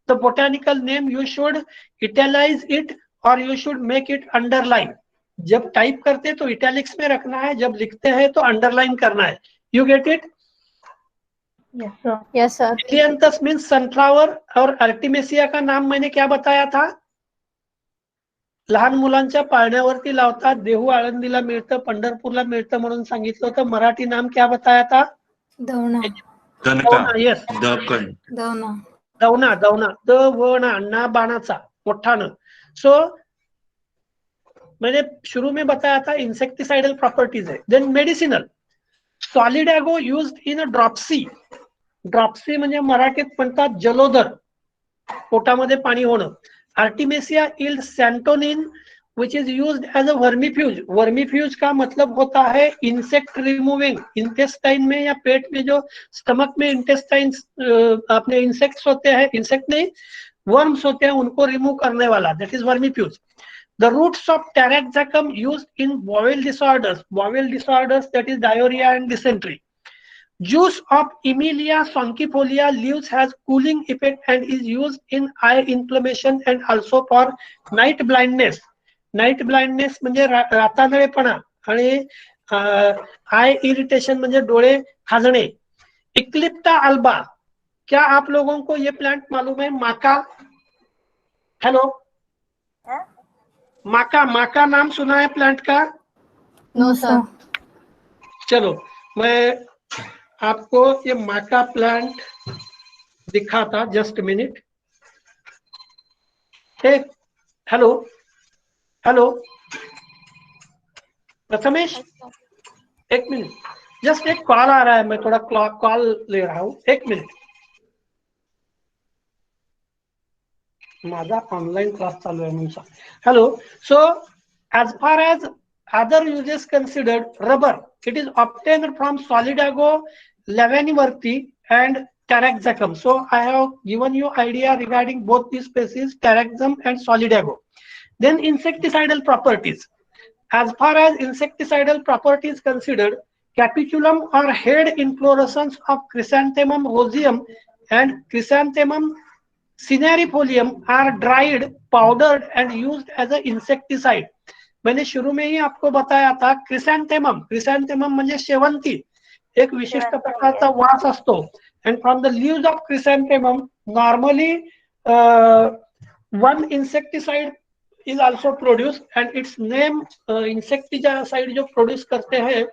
the botanical name you should italicise it और you should make it underline. जब टाइप करते तो इटैलिक्स में रखना है, जब लिखते हैं तो अंडरलाइन करना है. You get it? Yes, sir. Yes, sir. हेलियांथस मीन्स सनफ्लावर और आर्टिमेसिया का नाम मैंने क्या बताया था? लहान मुलांच्या पाळण्यावरती लावतात, देहू आळंदीला मिळतं, पंढरपूरला मिळतं म्हणून सांगितलं होतं. मराठी नाम क्या बताया था? दवना. दणका, यस, दबकण, दवना. दवना. दवना, दवना, ना बाणाचा मोठानं. सो मैंने शुरू में बताया था इंसेक्टिसाइडल प्रॉपर्टीज है. देन मेडिसिनल, सॉलिडॅगो used in a dropsy. Dropsy म्हणजे मराठीत म्हणतात जलोदर, पोटामध्ये पाणी होणं. आर्टिमेसिया yield santonin which is used as a vermifuge. Vermifuge का मतलब होता है इंसेक्ट रिमूविंग. इंटेस्टाइन में या पेट में जो स्टमक में इंटेस्टाइन अपने इंसेक्ट्स होते हैं, इंसेक्ट नहीं वर्म्स होते हैं, उनको रिमूव करने वाला, that is vermifuge. The roots of taraxacum used in bowel disorders that is diarrhea and dysentery. Juice of Emilia sonkifolia leaves has cooling effect and is used in eye inflammation and also for night blindness. Night blindness म्हणजे रातांधळेपणा आणि आय इरिटेशन म्हणजे डोळे खाजणे. इक्लिप्टा अल्बा, क्या आप लोगों को ये प्लांट मालूम है? माका, हेलो, माका नाम सुना है प्लांट का? No, sir. चलो मैं आपको ये माका प्लांट दिखाता. Just minute. Hello hello Prathamesh, एक मिनट, जस्ट एक कॉल आ रहा है, मैं थोड़ा कॉल ले रहा हूँ, एक मिनट. माझा ऑनलाइन क्लास चालू आहे म्हणून. Hello. So as far as other uses considered, rubber, it is obtained from Solidago, Leavenworthi and Taraxacum. So I have given you idea regarding both these species, Taraxacum and Solidago. Then insecticidal properties. As far as insecticidal properties considered, capitulum or head inflorescence of Chrysanthemum roseum and Chrysanthemum cinearifolium are dried, powdered and used as an insecticide. मैंने शुरू में ही आपको बताया था क्रिसैंथेमम म्हणजे शेवंती, एक विशिष्ट प्रकारचा वास असतो. and from the leaves of chrysanthemum normally one insecticide is also produced and its name insecticide जो प्रोड्यूस करते हैं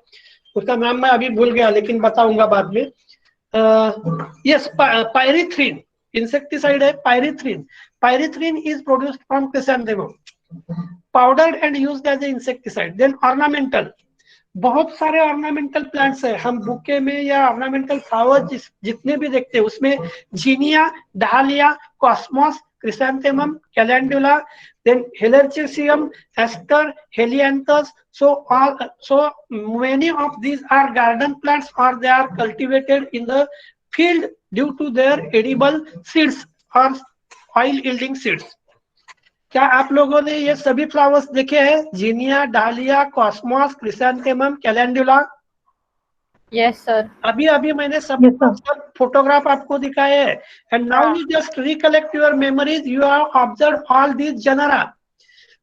उसका नाम मैं अभी भूल गया लेकिन बताऊंगा बाद में. Yes, pyrethrin insecticide है pyrethrin. Pyrethrin is produced from chrysanthemum, powdered and used as an insecticide. Then ornamental, बहुत सारे ऑर्नामेंटल प्लांट्स है. हम बुके में या ऑर्नामेंटल फ्लावर्स जितने भी देखते हैं उसमें जीनिया, डालिया, Cosmos, chrysanthemum, calendula, then helichrysum, aster, helianthus. So many of these are garden plants or they are cultivated in the field due to their edible seeds or oil yielding seeds. क्या आप लोगों ने ये सभी फ्लावर्स देखे हैं? जीनिया, डालिया, Cosmos, chrysanthemum, calendula. Yes, sir. अभी अभी मैंने सब फोटोग्राफ आपको दिखाए हैं. And now you just recollect your memories. You have observe all these genera,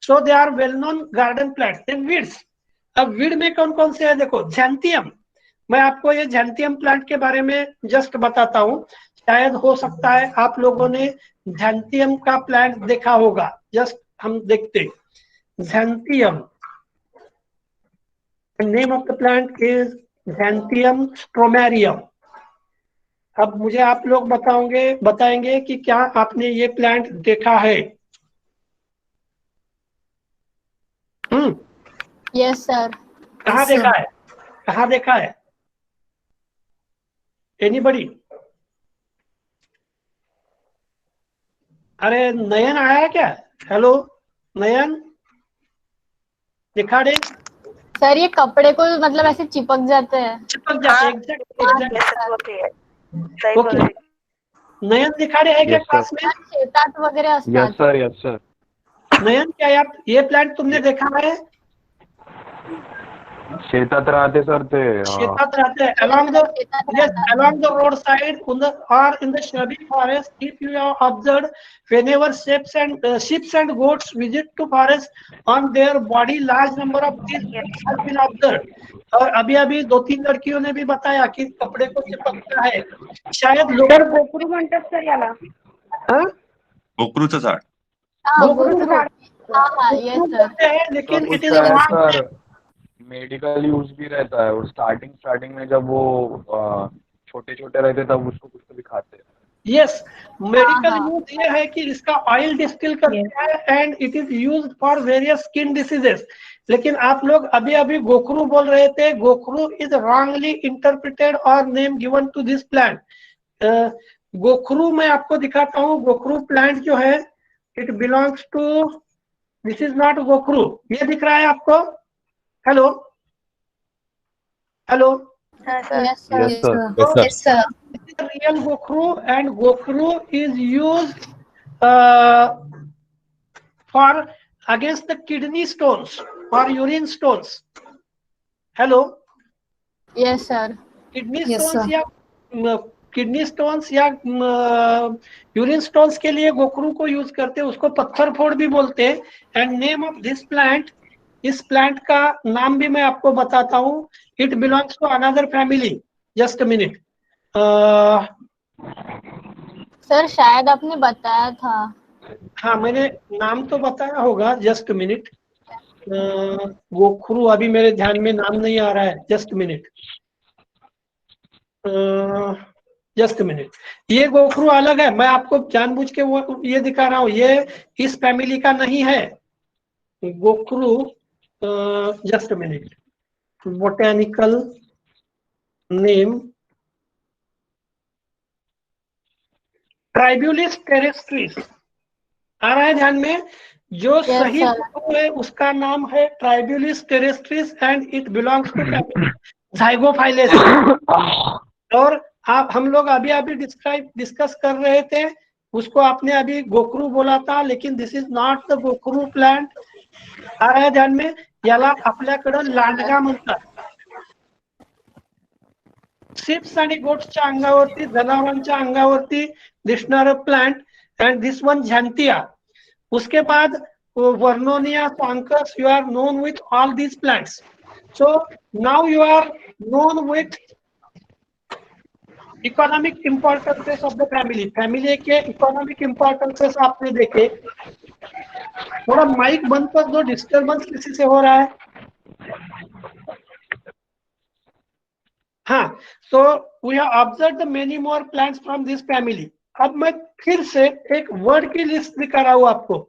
so they are well known garden plants. Then weeds. अब वीड में कौन कौन से है? देखो, झैंथियम. मैं आपको ये झैंथियम प्लांट के बारे में जस्ट बताता हूँ. शायद हो सकता है आप लोगों ने झैंथियम का प्लांट देखा होगा. जस्ट हम देखते हैं. झैंथियम, name of the plant is Xanthium stromarium. अब मुझे आप लोग बताएंगे कि क्या आपने ये प्लांट देखा है? Yes, sir. कहाँ देखा है? कहाँ देखा है? एनीबडी? अरे नयन आया है क्या? हेलो नयन, दिखा दे. सर ये कपड़े को मतलब ऐसे चिपक जाते हैं. चिपक जाते हैं. एग्जैक्ट. yes, sir, वो भी है. सही बोल ओके. रही. नयन दिखा रहे हैं क्या क्लास में? शेतात वगैरे असतात. yes sir. नयन, क्या आप ये प्लांट तुमने देखा है? शेतात राहते सर ते. शेतात रहते हैं. along the roadside or in the shrubby forest. If you have observed, whenever sheep and goats visit to forest, on their body large number of these have been observed. और अभी 2-3 लड़कियों ने भी बताया कि कपड़े को चिपकता है. शायद लोग गोकुरू म्हणतात सर याला. गोकरूचं झाड. हाँ yes sir. लेकिन sir it is sir medical use भी रहता है और स्टार्टिंग में जब वो छोटे छोटे रहते तब उसको कुछ भी खाते हैं. यस, मेडिकल यूज ये है कि इसका ऑयल डिस्टिल करते हैं and it is used for various skin diseases. लेकिन आप लोग अभी गोखरू बोल रहे थे. गोखरू इज रॉन्गली इंटरप्रिटेड और name given to this plant. गोखरू मैं आपको दिखाता हूँ. गोखरू प्लांट जो है it belongs to, this is not गोखरू. ये दिख रहा है आपको? Hello hello. हाँ sir. Yes sir. Yes, sir. Yes sir. This is the real gokru, and gokru is used for against the kidney stones or urine stones. Hello. Yes sir. Kidney Yes, stones sir. या किडनी स्टोन्स या यूरिन स्टोन्स के लिए गोखरू को यूज करते हैं. उसको पत्थर फोड़ भी बोलते हैं. And name of this plant, इस प्लांट का नाम भी मैं आपको बताता हूँ. It belongs to another family. Just a minute. Sir शायद आपने बताया था. हाँ, मैंने नाम तो बताया होगा. Just minute. गोखरू अभी मेरे ध्यान में नाम नहीं आ रहा है. Just minute. Just minute. ये गोखरू अलग है. मैं आपको जानबूझ के वो ये दिखा रहा हूँ. ये इस फैमिली का नहीं है गोखरू. Just minute. बोटेनिकल नेम ट्राइब्यूलिस टेरेस्ट्रिस. आ रहा है ध्यान में? जो सही गोखरू है उसका नाम है ट्राइब्यूलिस टेरेस्ट्रिस एंड इट बिलोंग्स टू जाइगोफाइलेस. और आप हम लोग अभी डिस्कस कर रहे थे, उसको आपने अभी गोखरू बोला था, लेकिन दिस इज नॉट द गोखरू प्लांट. आ रहा है ध्यान में? याला आपल्याकडे लांडगा म्हणतात. शिप्स आणि गोट्सच्या अंगावरती, जनावरांच्या अंगावरती दिसणारं प्लांट. एंड दिस वन झॅंथिया. उसके बाद वर्नोनिया, सांकस. You are known with all these plants. So now you are known with economic importances of the family, family के इकोनॉमिक इम्पोर्टेंसेस आपने देखे। थोड़ा माइक बंद कर दो, डिस्टर्बेंस किसी से हो रहा है। हाँ, so we have observe the many more plants from this family. अब मैं फिर से एक वर्ड की लिस्ट दिखा रहा हूं आपको।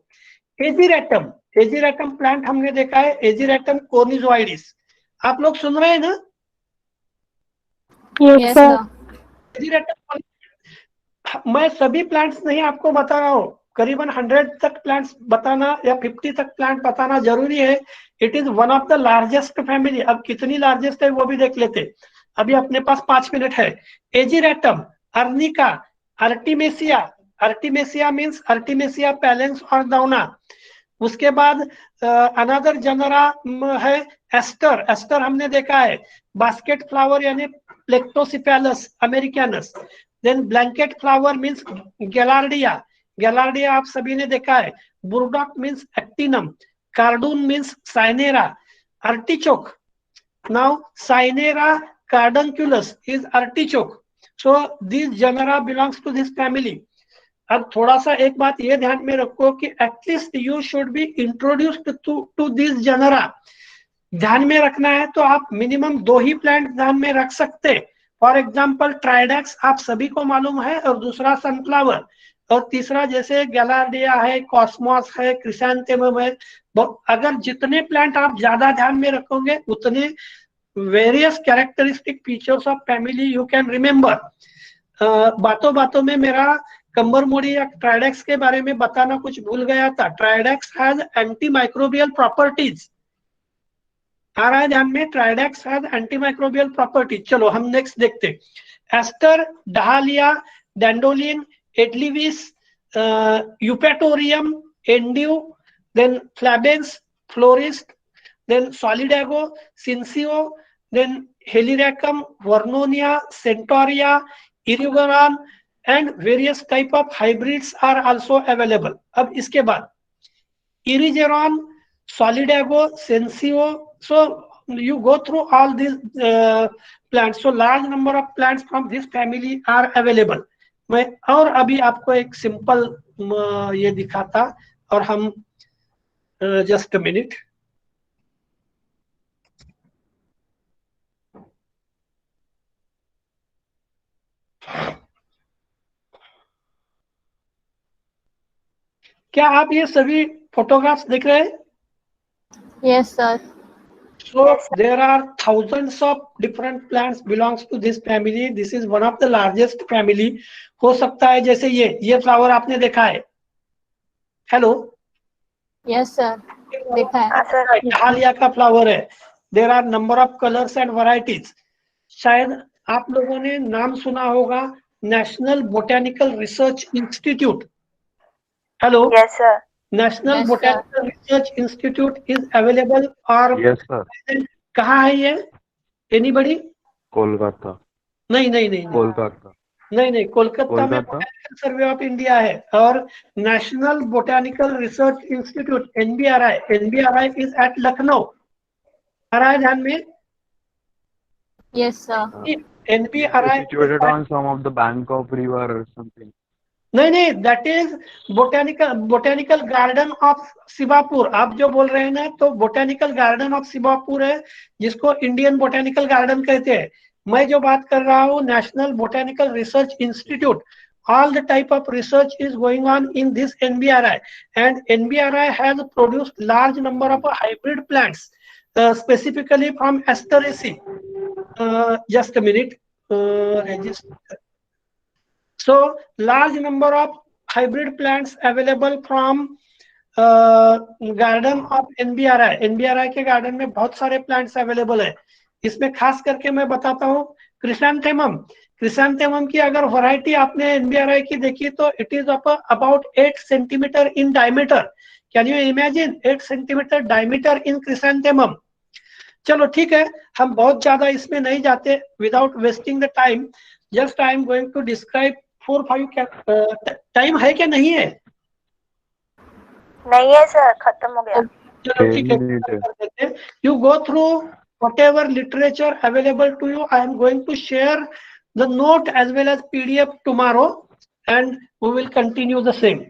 एजीरेटम, एजीरेटम प्लांट हमने देखा है, एजीरेटम कोनिजोइडिस। आप लोग सुन रहे हैं ना? Yes sir. एजीरेटम, मैं सभी प्लांट्स नहीं आपको बता रहा हूँ, करीबन 100 तक प्लांट्स बताना या 50 तक प्लांट बताना जरूरी है। It is one of the largest family. अब कितनी लार्जेस्ट है वो भी देख लेते, अभी अपने पास 5 मिनट है। एजीरेटम, अर्निका, अर्टिमेसिया, अर्टिमेसिया मीन्स अर्टिमेसिया पैलेंस और दाउना। उसके बाद अनदर जनरा है एस्टर, एस्टर हमने देखा है। बास्केट फ्लावर यानी प्लेक्टोसिफेलस अमेरिकानस। देन ब्लैंकेट फ्लावर मीन्स गैलार्डिया, गैलार्डिया आप सभी ने देखा है। बुरडॉक मीन्स एक्टिनम, कार्डून मीन्स साइनेरा। आर्टिचोक, नाउ साइनेरा कार्डंकुलस is artichoke. So this genera belongs to this family. अब थोड़ा सा एक बात ये ध्यान में रखो कि at least you should be introduced to this genera. ध्यान में रखना है तो आप मिनिमम 2 ही प्लांट ध्यान में रख सकते। फॉर एग्जाम्पल ट्राइडेक्स आप सभी को मालूम है, और दूसरा सनफ्लावर, और तीसरा जैसे गैलार्डिया है, कॉस्मोस है, क्रिसैंथेमम है। अगर जितने प्लांट आप ज्यादा ध्यान में रखोगे उतने various characteristic features of family you can remember. बातों बातों में मेरा कंबर मोड़ी या ट्राइडेक्स के बारे में बताना कुछ भूल गया था। ट्राइडेक्स हैज एंटी माइक्रोबियल प्रॉपर्टीज, आ रहा है ध्यान में? ट्राइडेक्स हैज एंटी माइक्रोबियल प्रॉपर्टीज। चलो हम नेक्स्ट देखते। एस्टर, डहालिया, डैंडोलिन, एडलिविस, यूपेटोरियम, एंड्यू, देन फ्लैबेंस, फ्लोरिस्ट, देन सॉलिडेगो, सिंसियो, देन हेलिरैकम, वर्नोनिया, सेंटोरिया, इरिगोरान and various type of hybrids are also available. अब इसके बाद Irigeron, Solidago, Sensio. So you go through all these plants. So large number of plants from this family are available. मैं और अभी आपको एक सिंपल ये दिखाता, और हम जस्ट अ मिनट। क्या आप ये सभी फोटोग्राफ्स देख रहे हैं? Yes sir. So there are thousands of different plants belongs to this family. This is one of the largest family. हो सकता है जैसे ये फ्लावर आपने देखा है। हेलो, यस सर, देखा है। डहालिया का फ्लावर है। There are number of colours and varieties. शायद आप लोगों ने नाम सुना होगा, national botanical research institute. Hello, yes sir. National Yes, botanical research institute is available. और यस सर। कहाँ है ये? एनीबडी? कोलकाता। नहीं नहीं नहीं कोलकाता। नहीं, कोलकाता में बोटेनिकल सर्वे ऑफ इंडिया है, और national botanical research institute NBRI, NBRI is at Lucknow. आ रहा है ध्यान में? Yes sir. NBRI situated on some of the bank of river or something. नहीं, that is botanical garden of Shivapur. आप जो बोल रहे हैं ना, तो बोटेनिकल गार्डन ऑफ शिवापुर है, जिसको इंडियन बोटेनिकल गार्डन कहते हैं। मैं जो बात कर रहा हूँ national botanical research institute. All the type of research is going on in this NBRI, and NBRI has produced large number of hybrid plants, specifically from Asteraceae. Just a minute. Register. So large number of hybrid plants available from garden of NBRI. NBRI के गार्डन में बहुत सारे प्लांट्स अवेलेबल है। इसमें खास करके मैं बताता हूँ क्रिसैंथेमम। क्रिसैंथेमम की अगर वैरायटी आपने एनबीआरआई की देखी तो it is about 8 centimetre in diameter. Can you imagine 8 centimetre diameter in chrysanthemum? चलो ठीक है, हम बहुत ज्यादा इसमें नहीं जाते। Without wasting the time, just I am going to describe 4-5। Time है क्या? नहीं है? नहीं है सर, खत्म हो गया। चलो ठीक है, you go through whatever literature available to you. I am going to share the note as well as PDF tomorrow and we will continue the same.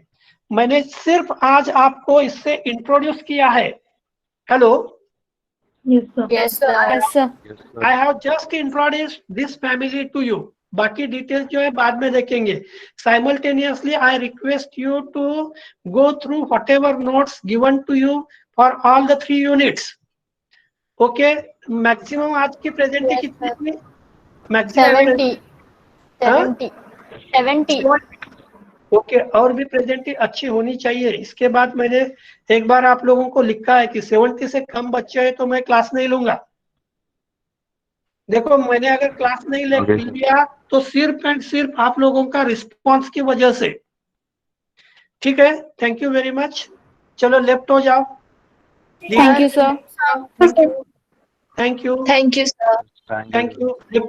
मैंने सिर्फ आज आपको इससे इंट्रोड्यूस किया है. Hello, Yes, sir. Yes, sir. Yes, sir. Yes, sir. I have just introduced this family to you. बाकी डिटेल्स जो है बाद में देखेंगे. Simultaneously, I request you to go through whatever notes given to you for all the 3 units. Okay, maximum आज की प्रेजेंटी Yes, कितनी sir. थी? मैक्सिमम 70. हाँ? 70. ओके, और भी प्रेजेंटी अच्छी होनी चाहिए. इसके बाद मैंने एक बार आप लोगों को लिखा है कि 70 से कम बच्चे हैं तो मैं क्लास नहीं लूंगा. देखो, मैंने अगर क्लास नहीं Okay, sir. लिया तो सिर्फ एंड सिर्फ आप लोगों का रिस्पॉन्स की वजह से. ठीक है, थैंक यू वेरी मच. चलो लेफ्ट हो जाओ. Thank you, sir. Thank you. Thank you, sir. Thank you. Thank you.